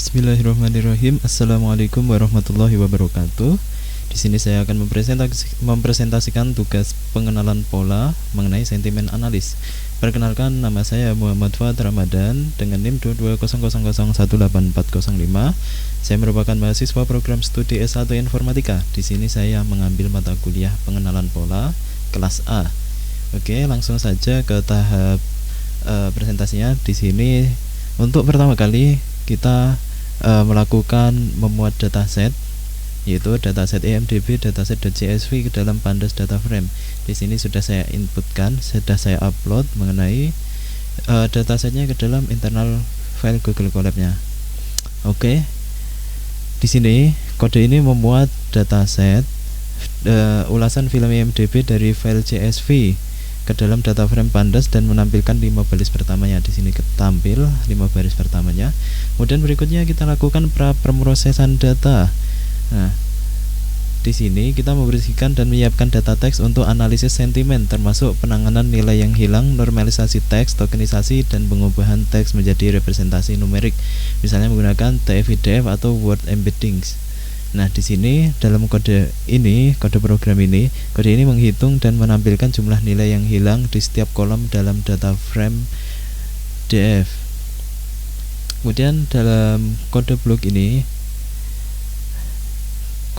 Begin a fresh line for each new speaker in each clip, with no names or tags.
Bismillahirrahmanirrahim. Assalamualaikum warahmatullahi wabarakatuh. Di sini saya akan mempresentasikan tugas pengenalan pola mengenai sentimen analis. Perkenalkan, nama saya Muhammad Fuad Ramadan dengan NIM 2200018405. Saya merupakan mahasiswa program studi S1 Informatika. Di sini saya mengambil mata kuliah pengenalan pola kelas A. Oke, langsung saja ke tahap presentasinya. Di sini untuk pertama kali kita melakukan memuat dataset, yaitu dataset EMDB, dataset.csv ke dalam Pandas Data Frame. Di sini sudah saya inputkan, sudah saya upload mengenai datasetnya ke dalam internal file Google Colab-nya. Oke. Di sini kode ini memuat dataset ulasan film EMDB dari file CSV ke dalam data frame Pandas dan menampilkan 5 baris pertamanya. Di sini tampil 5 baris pertamanya. Kemudian berikutnya kita lakukan pemrosesan data. Nah, di sini kita membersihkan dan menyiapkan data teks untuk analisis sentimen, termasuk penanganan nilai yang hilang, normalisasi teks, tokenisasi, dan pengubahan teks menjadi representasi numerik, misalnya menggunakan TF-IDF atau word embeddings. Nah, di sini dalam kode program ini menghitung dan menampilkan jumlah nilai yang hilang di setiap kolom dalam data frame DF. Kemudian dalam kode blok ini,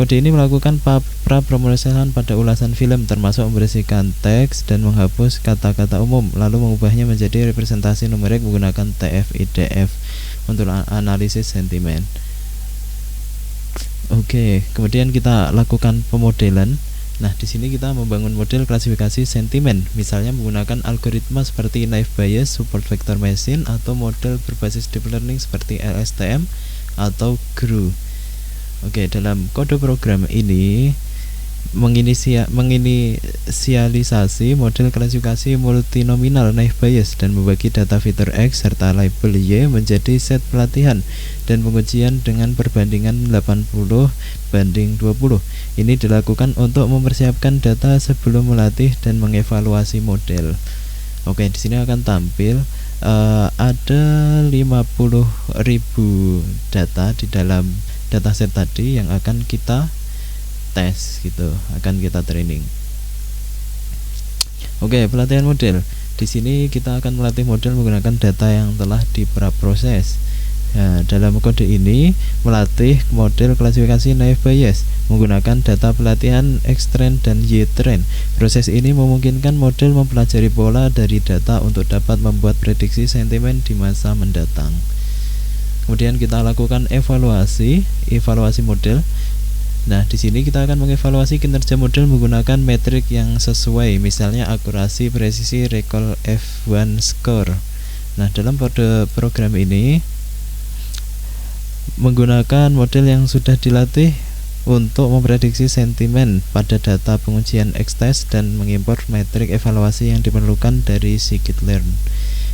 melakukan pra-pemrosesan pada ulasan film, termasuk membersihkan teks dan menghapus kata-kata umum, lalu mengubahnya menjadi representasi numerik menggunakan TF-IDF untuk analisis sentimen. Oke, kemudian kita lakukan pemodelan. Nah, di sini kita membangun model klasifikasi sentimen, misalnya menggunakan algoritma seperti naive Bayes, support vector machine, atau model berbasis deep learning seperti LSTM atau GRU. Oke, dalam kode program ini menginisialisasi model klasifikasi multinominal naive Bayes dan membagi data fitur X serta label Y menjadi set pelatihan dan pengujian dengan perbandingan 80:20. Ini dilakukan untuk mempersiapkan data sebelum melatih dan mengevaluasi model. Oke, di sini akan tampil ada 50.000 data di dalam dataset tadi yang akan kita tes gitu, akan kita training. Oke, pelatihan model. Di sini kita akan melatih model menggunakan data yang telah diproses. Nah, dalam kode ini melatih model klasifikasi naive Bayes menggunakan data pelatihan X-train dan Y-train. Proses ini memungkinkan model mempelajari pola dari data untuk dapat membuat prediksi sentimen di masa mendatang. Kemudian kita lakukan evaluasi model. Nah, di sini kita akan mengevaluasi kinerja model menggunakan metrik yang sesuai, misalnya akurasi, presisi, recall, F1 score. Nah, dalam kode program ini menggunakan model yang sudah dilatih untuk memprediksi sentimen pada data pengujian X-test dan mengimpor metrik evaluasi yang diperlukan dari scikit-learn.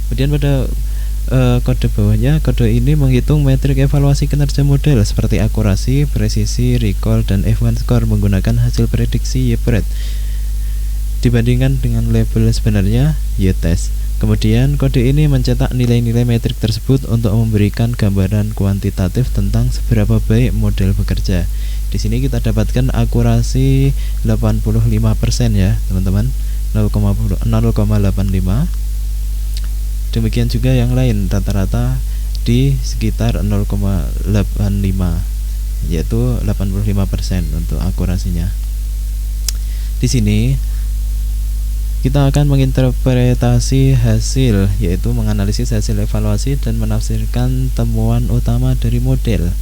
Kemudian pada kode bawahnya, kode ini menghitung metrik evaluasi kinerja model seperti akurasi, presisi, recall, dan F1 score menggunakan hasil prediksi Y-pred dibandingkan dengan label sebenarnya Y-test. Kemudian kode ini mencetak nilai-nilai metrik tersebut untuk memberikan gambaran kuantitatif tentang seberapa baik model bekerja. Di sini kita dapatkan akurasi 85% ya, teman-teman. 0,85. Demikian juga yang lain, rata-rata di sekitar 0,85, yaitu 85% untuk akurasinya. Di sini kita akan menginterpretasi hasil, yaitu menganalisis hasil evaluasi dan menafsirkan temuan utama dari model.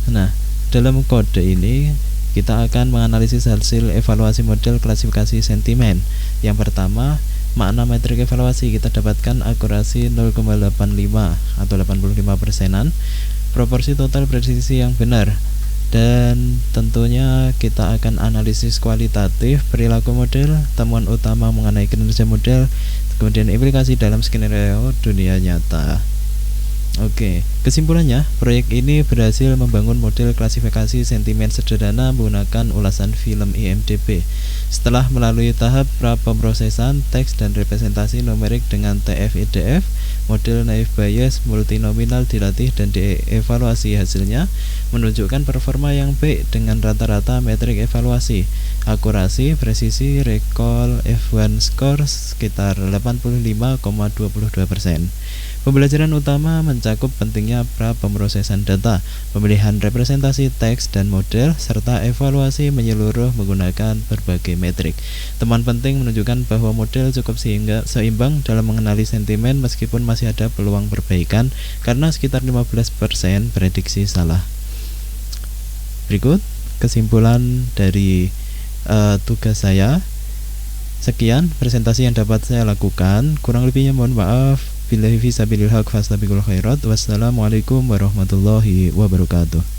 Nah, dalam kode ini kita akan menganalisis hasil evaluasi model klasifikasi sentimen. Yang pertama, makna metrik evaluasi, kita dapatkan akurasi 0,85 atau 85%-an, proporsi total presisi yang benar, dan tentunya kita akan analisis kualitatif perilaku model, temuan utama mengenai kinerja model, kemudian implikasi dalam skenario dunia nyata. Oke, Kesimpulannya, proyek ini berhasil membangun model klasifikasi sentimen sederhana menggunakan ulasan film IMDb. Setelah melalui tahap pra-pemrosesan teks dan representasi numerik dengan TF-IDF, model naive Bayes multinominal dilatih dan dievaluasi. Hasilnya menunjukkan performa yang baik dengan rata-rata metrik evaluasi, akurasi, presisi, recall, F1 score sekitar 85,22%. Pembelajaran utama mencakup pentingnya pra-pemrosesan data, pemilihan representasi teks dan model, serta evaluasi menyeluruh menggunakan berbagai metrik. Temuan penting menunjukkan bahwa model cukup seimbang dalam mengenali sentimen meskipun masih ada peluang perbaikan karena sekitar 15% prediksi salah. Berikut kesimpulan dari tugas saya. Sekian presentasi yang dapat saya lakukan. Kurang lebihnya mohon maaf. Billahi fisabilil haq fastabiqul khairat. Wassalamualaikum warahmatullahi wabarakatuh.